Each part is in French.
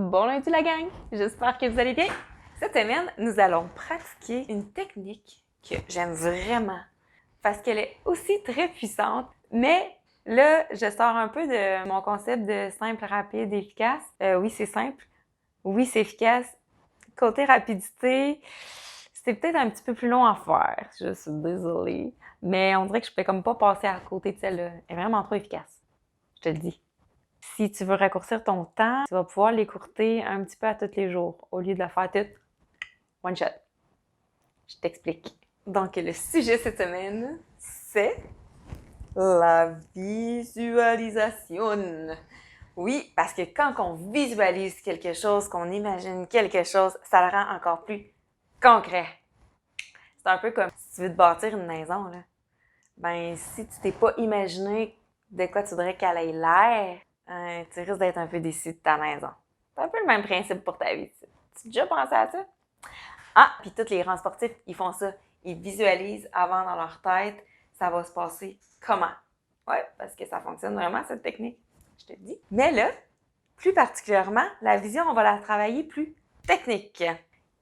Bon lundi la gang! J'espère que vous allez bien. Cette semaine, nous allons pratiquer une technique que j'aime vraiment parce qu'elle est aussi très puissante, mais là, je sors un peu de mon concept de simple, rapide, efficace. Oui, c'est simple. Oui, c'est efficace. Côté rapidité, c'est peut-être un petit peu plus long à faire. Je suis désolée. Mais on dirait que je peux comme pas passer à côté de celle-là. Elle est vraiment trop efficace. Je te le dis. Si tu veux raccourcir ton temps, tu vas pouvoir l'écourter un petit peu à tous les jours au lieu de le faire tout one shot. Je t'explique. Donc, le sujet cette semaine, c'est la visualisation. Oui, parce que quand on visualise quelque chose, qu'on imagine quelque chose, ça le rend encore plus concret. C'est un peu comme si tu veux te bâtir une maison, là. Ben, si tu t'es pas imaginé de quoi tu voudrais qu'elle ait l'air, tu risques d'être un peu déçu de ta maison. C'est un peu le même principe pour ta vie. Tu as déjà pensé à ça? Ah, puis tous les grands sportifs, ils font ça. Ils visualisent avant dans leur tête, ça va se passer comment. Ouais, parce que ça fonctionne vraiment, cette technique. Je te le dis. Mais là, plus particulièrement, la vision, on va la travailler plus technique.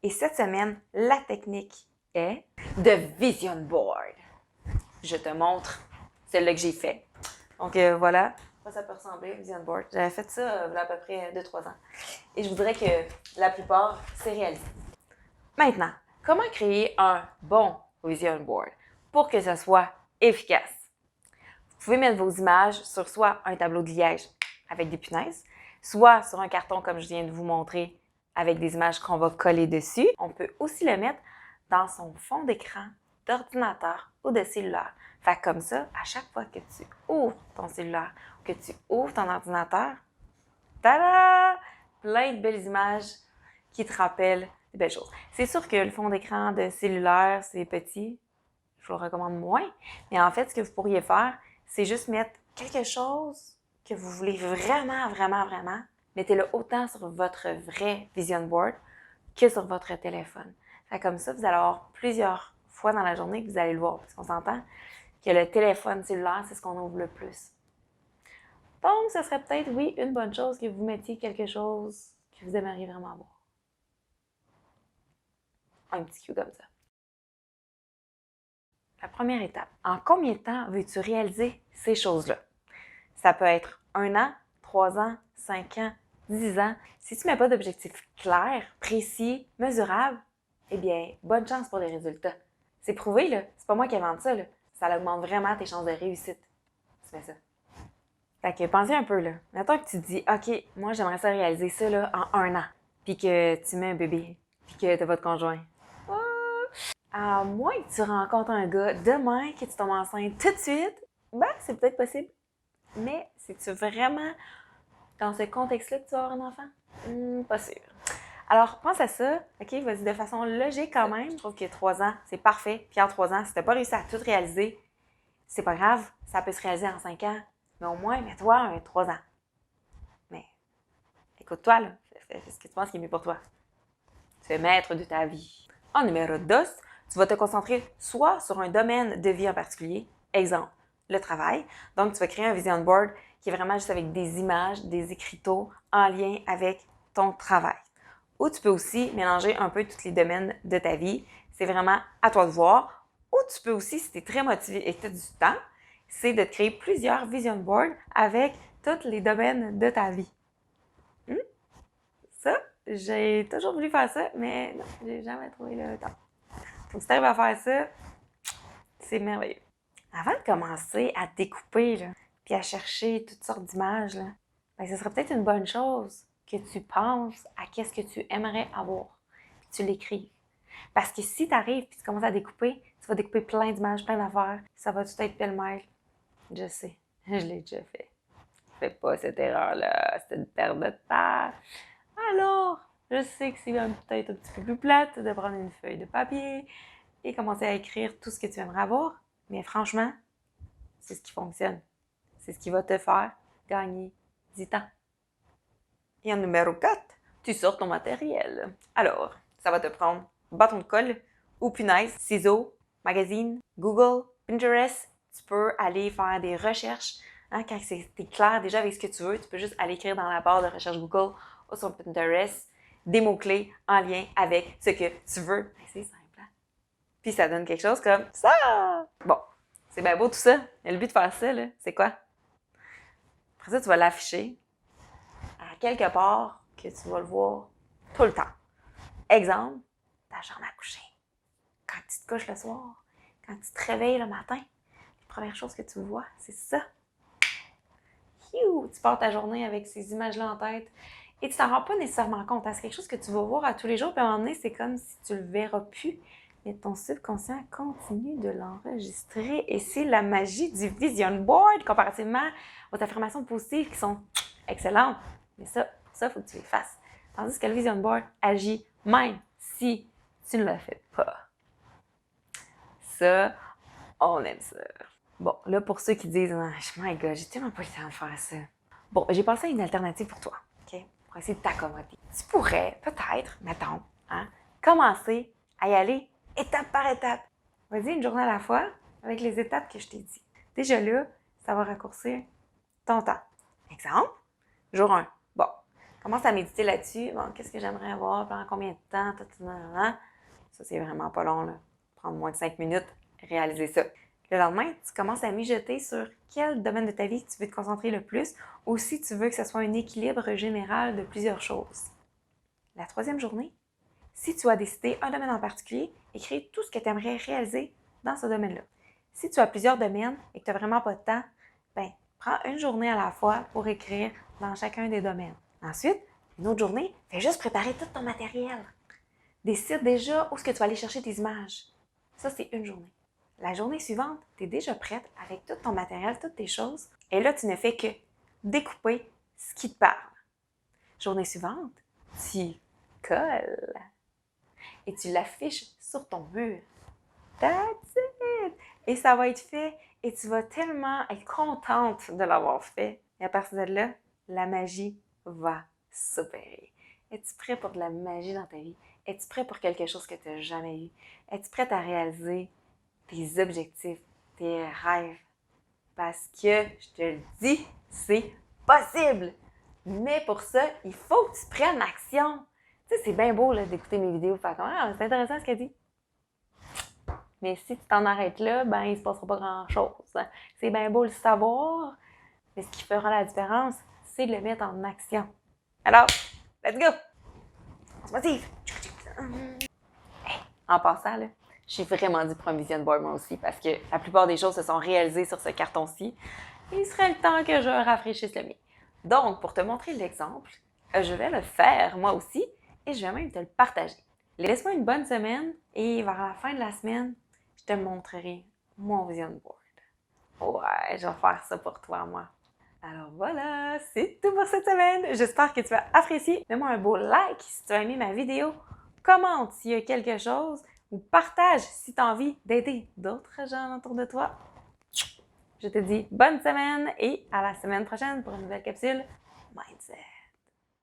Et cette semaine, la technique est de vision board. Je te montre celle-là que j'ai fait. Donc voilà, ça peut ressembler, vision board. J'avais fait ça il y a à peu près 2-3 ans. Et je voudrais que la plupart s'est réalisé. Maintenant, comment créer un bon vision board pour que ce soit efficace? Vous pouvez mettre vos images sur soit un tableau de liège avec des punaises, soit sur un carton comme je viens de vous montrer avec des images qu'on va coller dessus. On peut aussi le mettre dans son fond d'écran d'ordinateur ou de cellulaire. Fait que comme ça, à chaque fois que tu ouvres ton cellulaire ou que tu ouvres ton ordinateur, tada! Plein de belles images qui te rappellent des belles choses. C'est sûr que le fond d'écran de cellulaire, c'est petit. Je vous le recommande moins. Mais en fait, ce que vous pourriez faire, c'est juste mettre quelque chose que vous voulez vraiment, vraiment, vraiment. Mettez-le autant sur votre vrai vision board que sur votre téléphone. Fait comme ça, vous allez avoir plusieurs fois dans la journée que vous allez le voir. Parce qu'on s'entend que le téléphone cellulaire, c'est ce qu'on ouvre le plus. Donc, ce serait peut-être, oui, une bonne chose que vous mettiez quelque chose que vous aimeriez vraiment voir. Un petit cue comme ça. La première étape. En combien de temps veux-tu réaliser ces choses-là? Ça peut être 1 an, 3 ans, 5 ans, 10 ans. Si tu ne mets pas d'objectif clair, précis, mesurable, eh bien, bonne chance pour les résultats. C'est prouvé, là. C'est pas moi qui invente ça, là. Ça augmente vraiment tes chances de réussite. Tu fais ça. Fait que pensez un peu, là. Mettons que tu te dis, OK, moi, j'aimerais ça réaliser ça, là, en 1 an. Puis que tu mets un bébé. Puis que t'as votre conjoint. À moins que tu rencontres un gars demain, que tu tombes enceinte tout de suite, ben, c'est peut-être possible. Mais c'est-tu vraiment dans ce contexte-là que tu vas avoir un enfant? Pas sûr. Alors, pense à ça. OK, vas-y de façon logique quand même. Je trouve que 3 ans, c'est parfait. Puis en 3 ans, si tu n'as pas réussi à tout réaliser, c'est pas grave. Ça peut se réaliser en 5 ans. Mais au moins, mets-toi un 3 ans. Mais écoute-toi, là. Fais ce que tu penses qui est mieux pour toi. Tu es maître de ta vie. En numéro 2, tu vas te concentrer soit sur un domaine de vie en particulier, exemple, le travail. Donc, tu vas créer un vision board qui est vraiment juste avec des images, des écriteaux en lien avec ton travail. Ou tu peux aussi mélanger un peu tous les domaines de ta vie. C'est vraiment à toi de voir. Ou tu peux aussi, si tu es très motivé et que tu as du temps, c'est de créer plusieurs vision boards avec tous les domaines de ta vie. Ça, j'ai toujours voulu faire ça, mais non, j'ai jamais trouvé le temps. Faut que tu arrives à faire ça, c'est merveilleux. Avant de commencer à découper, là, puis à chercher toutes sortes d'images, là, ben, ce serait peut-être une bonne chose que tu penses à qu'est-ce que tu aimerais avoir, puis tu l'écrives. Parce que si tu arrives et tu commences à découper, tu vas découper plein d'images, plein d'affaires, ça va tout être pêle-mêle. Je sais, je l'ai déjà fait. Fais pas cette erreur-là, c'est une perte de temps. Alors, je sais que c'est peut-être un petit peu plus plate de prendre une feuille de papier et commencer à écrire tout ce que tu aimerais avoir, mais franchement, c'est ce qui fonctionne. C'est ce qui va te faire gagner du temps. Et en numéro 4, tu sors ton matériel. Alors, ça va te prendre bâton de colle ou punaise, ciseaux, magazine, Google, Pinterest. Tu peux aller faire des recherches. Quand t'es clair déjà avec ce que tu veux, tu peux juste aller écrire dans la barre de recherche Google sur Pinterest des mots-clés en lien avec ce que tu veux. Ben, c'est simple. Hein? Puis ça donne quelque chose comme ça! Bon, c'est bien beau tout ça. Mais le but de faire ça, là, c'est quoi? Après ça, tu vas l'afficher à quelque part que tu vas le voir tout le temps. Exemple, ta chambre à coucher. Quand tu te couches le soir, quand tu te réveilles le matin, les premières choses que tu vois, c'est ça. Tu pars ta journée avec ces images-là en tête et tu t'en rends pas nécessairement compte. C'est quelque chose que tu vas voir à tous les jours, puis à un moment donné, c'est comme si tu le verras plus, mais ton subconscient continue de l'enregistrer et c'est la magie du vision board comparativement aux affirmations positives qui sont excellentes. Mais ça, il faut que tu les fasses. Tandis que le vision board agit même si tu ne le fais pas. Ça, on aime ça. Bon, là, pour ceux qui disent « My God, j'ai tellement pas le temps de faire ça. » Bon, j'ai pensé à une alternative pour toi, OK? Pour essayer de t'accommoder. Tu pourrais, peut-être, mettons, commencer à y aller étape par étape. Vas-y, une journée à la fois, avec les étapes que je t'ai dit. Déjà là, ça va raccourcir ton temps. Exemple, jour 1. Bon, commence à méditer là-dessus. Bon, qu'est-ce que j'aimerais avoir, pendant combien de temps, Ça, c'est vraiment pas long, là. Prendre moins de 5 minutes, réaliser ça. Le lendemain, tu commences à mijoter sur quel domaine de ta vie tu veux te concentrer le plus ou si tu veux que ce soit un équilibre général de plusieurs choses. La troisième journée, si tu as décidé un domaine en particulier, écris tout ce que tu aimerais réaliser dans ce domaine-là. Si tu as plusieurs domaines et que tu n'as vraiment pas de temps, ben, prends une journée à la fois pour écrire dans chacun des domaines. Ensuite, une autre journée, fais juste préparer tout ton matériel. Décide déjà où est-ce que tu vas aller chercher tes images. Ça, c'est une journée. La journée suivante, tu es déjà prête avec tout ton matériel, toutes tes choses. Et là, tu ne fais que découper ce qui te parle. Journée suivante, tu colles et tu l'affiches sur ton mur. That's it! Et ça va être fait et tu vas tellement être contente de l'avoir fait. Et à partir de là, la magie va s'opérer. Es-tu prêt pour de la magie dans ta vie? Es-tu prêt pour quelque chose que tu n'as jamais eu? Es-tu prête à réaliser tes objectifs, tes rêves? Parce que, je te le dis, c'est possible! Mais pour ça, il faut que tu prennes action. Tu sais, c'est bien beau là, d'écouter mes vidéos, faire comme « Ah, c'est intéressant ce qu'elle dit. » Mais si tu t'en arrêtes là, ben il ne se passera pas grand-chose. C'est bien beau le savoir, mais ce qui fera la différence, c'est de le mettre en action. Alors, let's go! On se motive! Hey, en passant, là, j'ai vraiment dit pour un vision board moi aussi, parce que la plupart des choses se sont réalisées sur ce carton-ci. Il serait le temps que je rafraîchisse le mien. Donc, pour te montrer l'exemple, je vais le faire moi aussi et je vais même te le partager. Laisse-moi une bonne semaine et vers la fin de la semaine, je te montrerai mon vision board. Ouais, je vais faire ça pour toi, moi. Alors voilà, c'est tout pour cette semaine. J'espère que tu as apprécié. Mets-moi un beau like si tu as aimé ma vidéo. Commente s'il y a quelque chose ou partage si tu as envie d'aider d'autres gens autour de toi. Je te dis bonne semaine et à la semaine prochaine pour une nouvelle capsule Mindset.